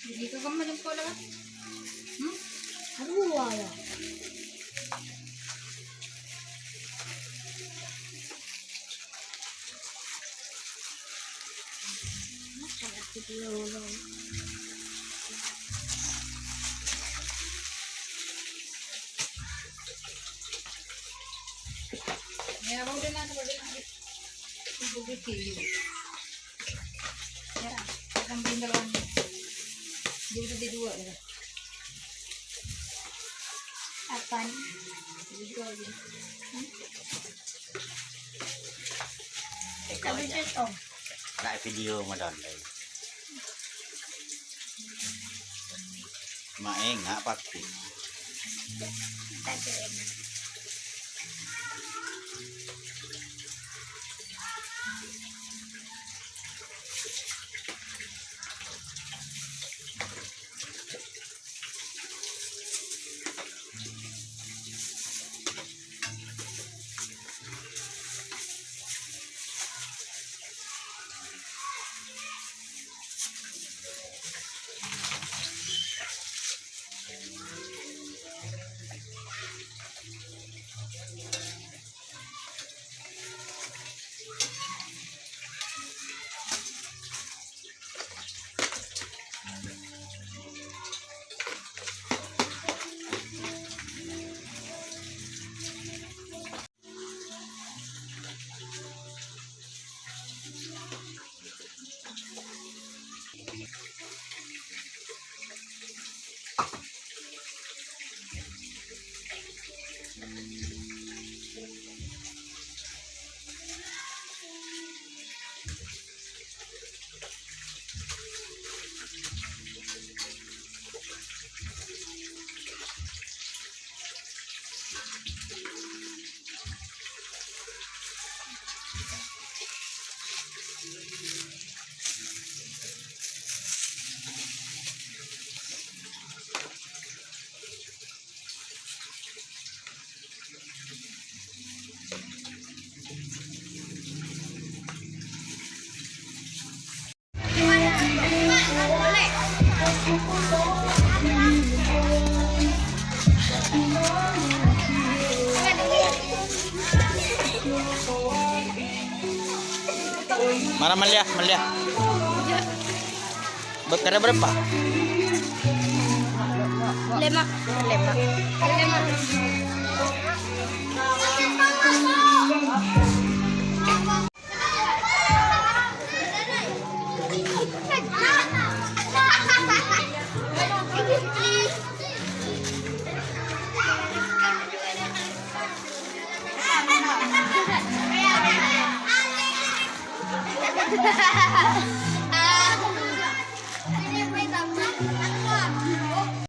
Hindi ka kamalang pala. Aduh, wala. Ya, udah na, bubuk kiri. Ya, akan bintang di dua ya. Apaan? Di dua aja. Sabi siya ito. Nak video mo doon. Maing nga pati. Mana Malia? Berkara berapa? 5.